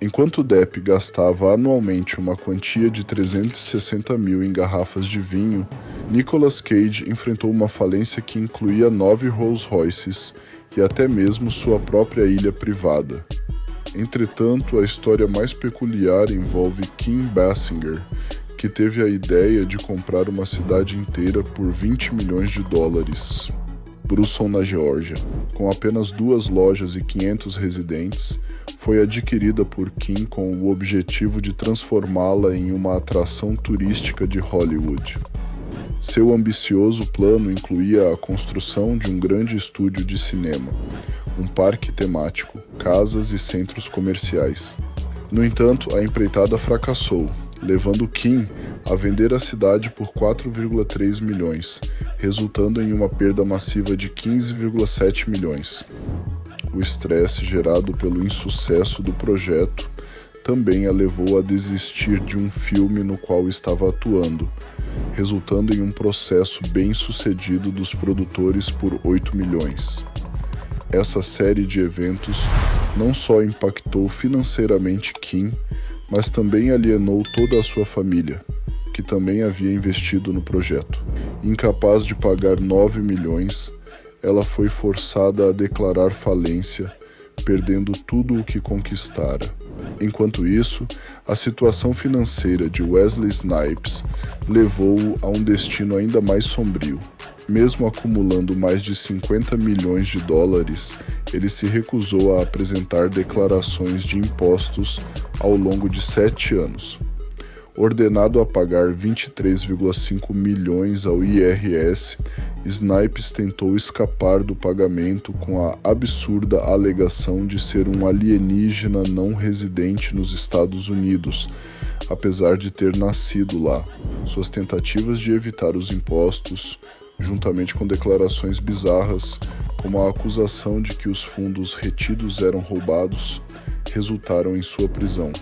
Enquanto Depp gastava anualmente uma quantia de 360 mil em garrafas de vinho, Nicolas Cage enfrentou uma falência que incluía 9 Rolls-Royces e até mesmo sua própria ilha privada. Entretanto, a história mais peculiar envolve Kim Basinger, que teve a ideia de comprar uma cidade inteira por 20 milhões de dólares. Brusson, na Geórgia, com apenas 2 lojas e 500 residentes, foi adquirida por Kim com o objetivo de transformá-la em uma atração turística de Hollywood. Seu ambicioso plano incluía a construção de um grande estúdio de cinema, um parque temático, casas e centros comerciais. No entanto, a empreitada fracassou, levando Kim a vender a cidade por 4,3 milhões, resultando em uma perda massiva de 15,7 milhões. O estresse gerado pelo insucesso do projeto também a levou a desistir de um filme no qual estava atuando, resultando em um processo bem-sucedido dos produtores por 8 milhões. Essa série de eventos não só impactou financeiramente Kim, mas também alienou toda a sua família, que também havia investido no projeto. Incapaz de pagar 9 milhões, ela foi forçada a declarar falência, perdendo tudo o que conquistara. Enquanto isso, a situação financeira de Wesley Snipes levou-o a um destino ainda mais sombrio. Mesmo acumulando mais de 50 milhões de dólares, ele se recusou a apresentar declarações de impostos ao longo de 7 anos. Ordenado a pagar 23,5 milhões ao IRS, Snipes tentou escapar do pagamento com a absurda alegação de ser um alienígena não residente nos Estados Unidos, apesar de ter nascido lá. Suas tentativas de evitar os impostos, juntamente com declarações bizarras, como a acusação de que os fundos retidos eram roubados, resultaram em sua prisão.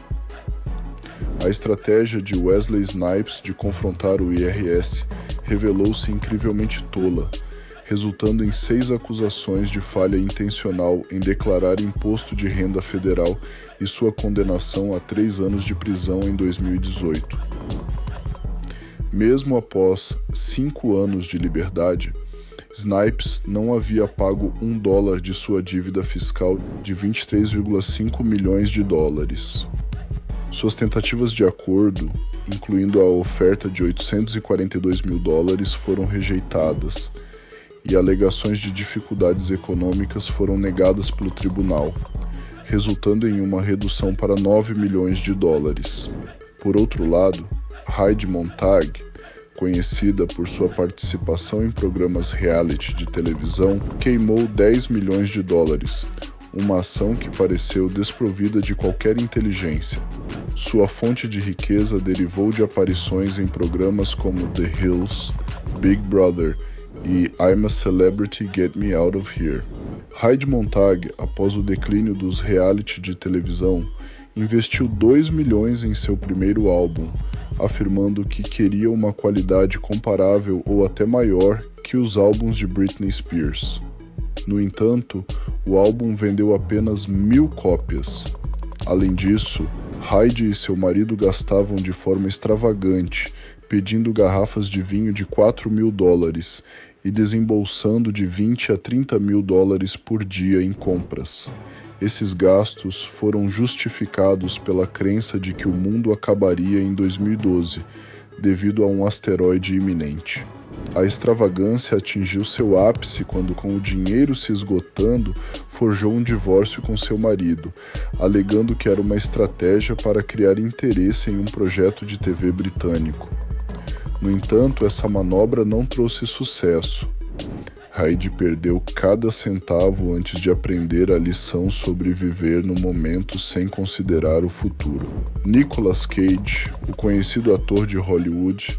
A estratégia de Wesley Snipes de confrontar o IRS revelou-se incrivelmente tola, resultando em 6 acusações de falha intencional em declarar imposto de renda federal e sua condenação a 3 anos de prisão em 2018. Mesmo após 5 anos de liberdade, Snipes não havia pago $1 de sua dívida fiscal de 23,5 milhões de dólares. Suas tentativas de acordo, incluindo a oferta de 842 mil dólares, foram rejeitadas, e alegações de dificuldades econômicas foram negadas pelo tribunal, resultando em uma redução para 9 milhões de dólares. Por outro lado, Heidi Montag, conhecida por sua participação em programas reality de televisão, queimou 10 milhões de dólares, uma ação que pareceu desprovida de qualquer inteligência. Sua fonte de riqueza derivou de aparições em programas como The Hills, Big Brother e I'm a Celebrity, Get Me Out of Here. Heidi Montag, após o declínio dos reality de televisão, investiu 2 milhões em seu primeiro álbum, afirmando que queria uma qualidade comparável ou até maior que os álbuns de Britney Spears. No entanto, o álbum vendeu apenas 1.000 cópias. Além disso, Heidi e seu marido gastavam de forma extravagante, pedindo garrafas de vinho de 4 mil dólares e desembolsando de 20 a 30 mil dólares por dia em compras. Esses gastos foram justificados pela crença de que o mundo acabaria em 2012, devido a um asteroide iminente. A extravagância atingiu seu ápice quando, com o dinheiro se esgotando, forjou um divórcio com seu marido, alegando que era uma estratégia para criar interesse em um projeto de TV britânico. No entanto, essa manobra não trouxe sucesso. Heidi perdeu cada centavo antes de aprender a lição sobre viver no momento sem considerar o futuro. Nicolas Cage, o conhecido ator de Hollywood,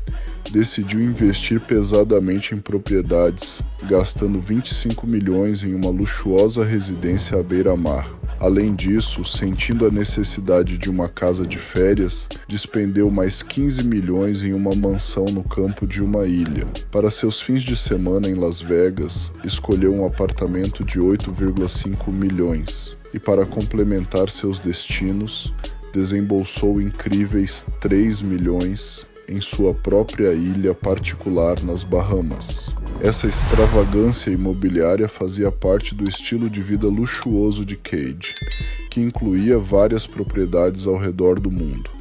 decidiu investir pesadamente em propriedades, gastando 25 milhões em uma luxuosa residência à beira-mar. Além disso, sentindo a necessidade de uma casa de férias, despendeu mais 15 milhões em uma mansão no campo de uma ilha. Para seus fins de semana em Las Vegas, escolheu um apartamento de 8,5 milhões. E para complementar seus destinos, desembolsou incríveis 3 milhões em sua própria ilha particular nas Bahamas. Essa extravagância imobiliária fazia parte do estilo de vida luxuoso de Cage, que incluía várias propriedades ao redor do mundo.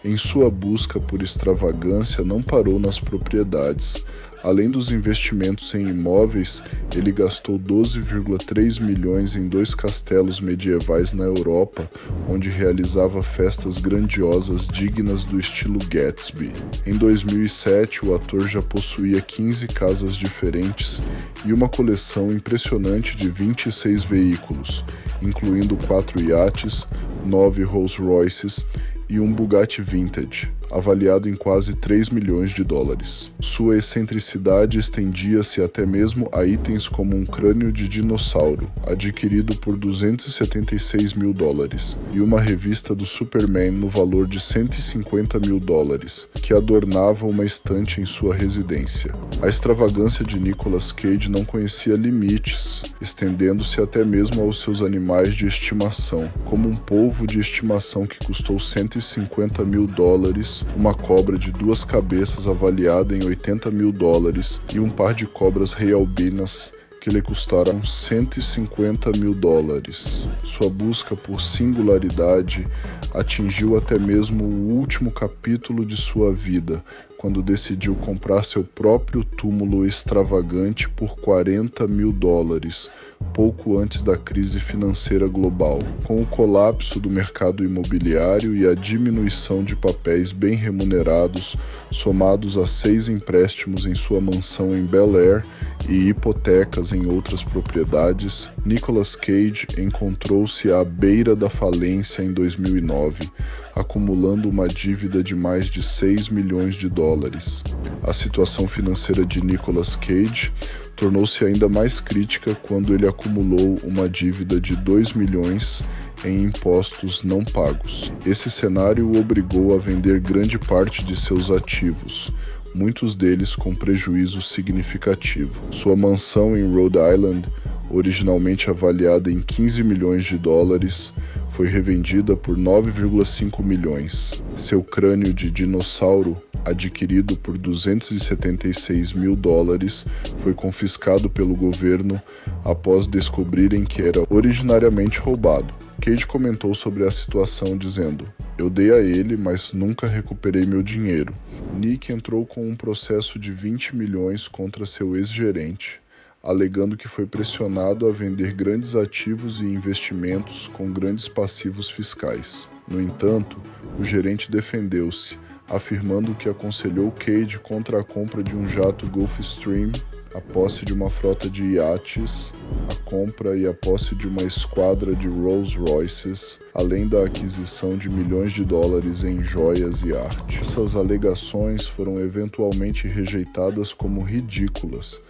Em sua busca por extravagância, não parou nas propriedades. Além dos investimentos em imóveis, ele gastou 12,3 milhões em 2 castelos medievais na Europa, onde realizava festas grandiosas dignas do estilo Gatsby. Em 2007, o ator já possuía 15 casas diferentes e uma coleção impressionante de 26 veículos, incluindo 4 iates, 9 Rolls-Royces e um Bugatti Vintage, avaliado em quase 3 milhões de dólares. Sua excentricidade estendia-se até mesmo a itens como um crânio de dinossauro, adquirido por 276 mil dólares, e uma revista do Superman no valor de 150 mil dólares, que adornava uma estante em sua residência. A extravagância de Nicolas Cage não conhecia limites, estendendo-se até mesmo aos seus animais de estimação, como um polvo de estimação que custou 150 mil dólares, uma cobra de 2 cabeças avaliada em 80 mil dólares e um par de cobras rei albinas que lhe custaram 150 mil dólares. Sua busca por singularidade atingiu até mesmo o último capítulo de sua vida, quando decidiu comprar seu próprio túmulo extravagante por 40 mil dólares, pouco antes da crise financeira global. Com o colapso do mercado imobiliário e a diminuição de papéis bem remunerados, somados a 6 empréstimos em sua mansão em Bel Air e hipotecas em outras propriedades, Nicolas Cage encontrou-se à beira da falência em 2009, acumulando uma dívida de mais de 6 milhões de dólares. A situação financeira de Nicolas Cage tornou-se ainda mais crítica quando ele acumulou uma dívida de 2 milhões em impostos não pagos. Esse cenário o obrigou a vender grande parte de seus ativos, muitos deles com prejuízo significativo. Sua mansão em Rhode Island, originalmente avaliada em 15 milhões de dólares, foi revendida por 9,5 milhões. Seu crânio de dinossauro, adquirido por 276 mil dólares, foi confiscado pelo governo após descobrirem que era originariamente roubado. Cage comentou sobre a situação dizendo: "Eu dei a ele, mas nunca recuperei meu dinheiro." Nick entrou com um processo de 20 milhões contra seu ex-gerente, alegando que foi pressionado a vender grandes ativos e investimentos com grandes passivos fiscais. No entanto, o gerente defendeu-se, afirmando que aconselhou Cage contra a compra de um jato Gulfstream, a posse de uma frota de iates, a compra e a posse de uma esquadra de Rolls-Royces, além da aquisição de milhões de dólares em joias e arte. Essas alegações foram eventualmente rejeitadas como ridículas,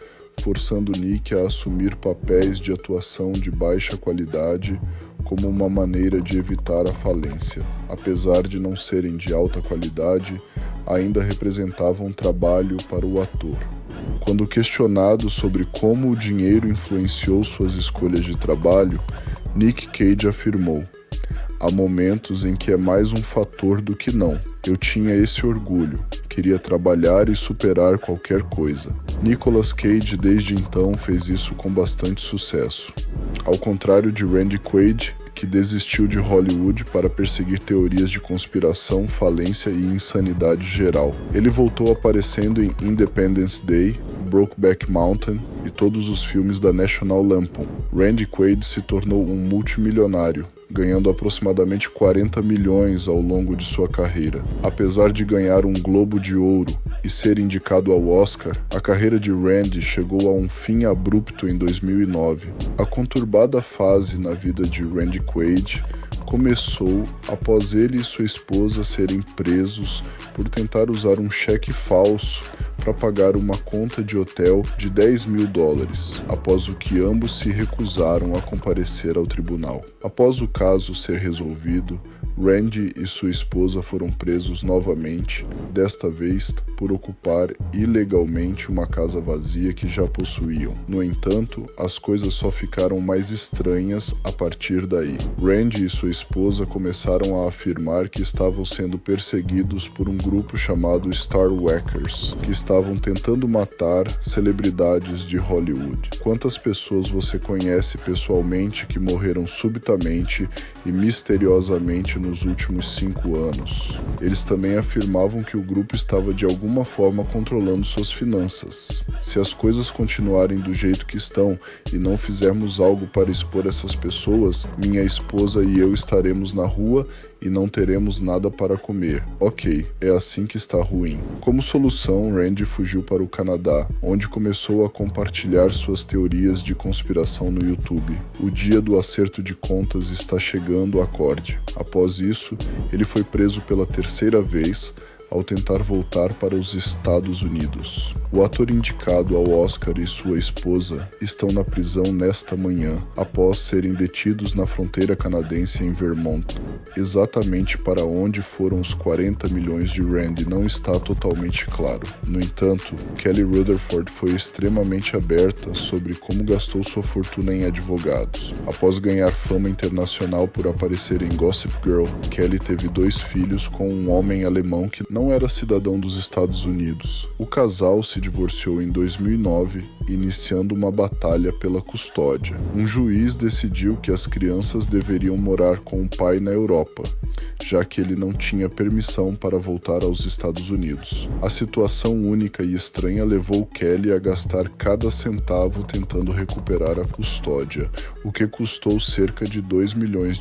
forçando Nick a assumir papéis de atuação de baixa qualidade como uma maneira de evitar a falência. Apesar de não serem de alta qualidade, ainda representavam trabalho para o ator. Quando questionado sobre como o dinheiro influenciou suas escolhas de trabalho, Nick Cage afirmou: "Há momentos em que é mais um fator do que não. Eu tinha esse orgulho, queria trabalhar e superar qualquer coisa." Nicolas Cage desde então fez isso com bastante sucesso. Ao contrário de Randy Quaid, que desistiu de Hollywood para perseguir teorias de conspiração, falência e insanidade geral. Ele voltou aparecendo em Independence Day, Brokeback Mountain e todos os filmes da National Lampoon. Randy Quaid se tornou um multimilionário, ganhando aproximadamente 40 milhões ao longo de sua carreira. Apesar de ganhar um Globo de Ouro e ser indicado ao Oscar, a carreira de Randy chegou a um fim abrupto em 2009. A conturbada fase na vida de Randy Quaid começou após ele e sua esposa serem presos por tentar usar um cheque falso para pagar uma conta de hotel de $10.000, após o que ambos se recusaram a comparecer ao tribunal. Após o caso ser resolvido, Randy e sua esposa foram presos novamente, desta vez por ocupar ilegalmente uma casa vazia que já possuíam. No entanto, as coisas só ficaram mais estranhas a partir daí. Randy e sua esposa começaram a afirmar que estavam sendo perseguidos por um grupo chamado Star Wreckers, que estavam tentando matar celebridades de Hollywood. Quantas pessoas você conhece pessoalmente que morreram subitamente e misteriosamente nos últimos 5 anos? Eles também afirmavam que o grupo estava de alguma forma controlando suas finanças. Se as coisas continuarem do jeito que estão e não fizermos algo para expor essas pessoas, minha esposa e eu estaremos na rua e não teremos nada para comer. Ok, é assim que está ruim. Como solução, Randy fugiu para o Canadá, onde começou a compartilhar suas teorias de conspiração no YouTube. O dia do acerto de contas está chegando, acorde. Após isso, ele foi preso pela 3ª vez, ao tentar voltar para os Estados Unidos. O ator indicado ao Oscar e sua esposa estão na prisão nesta manhã, após serem detidos na fronteira canadense em Vermont. Exatamente para onde foram os 40 milhões de Randy não está totalmente claro. No entanto, Kelly Rutherford foi extremamente aberta sobre como gastou sua fortuna em advogados. Após ganhar fama internacional por aparecer em Gossip Girl, Kelly teve 2 filhos com um homem alemão que não era cidadão dos Estados Unidos. O casal se divorciou em 2009, iniciando uma batalha pela custódia. Um juiz decidiu que as crianças deveriam morar com o pai na Europa, já que ele não tinha permissão para voltar aos Estados Unidos. A situação única e estranha levou Kelly a gastar cada centavo tentando recuperar a custódia, o que custou cerca de $2 milhões.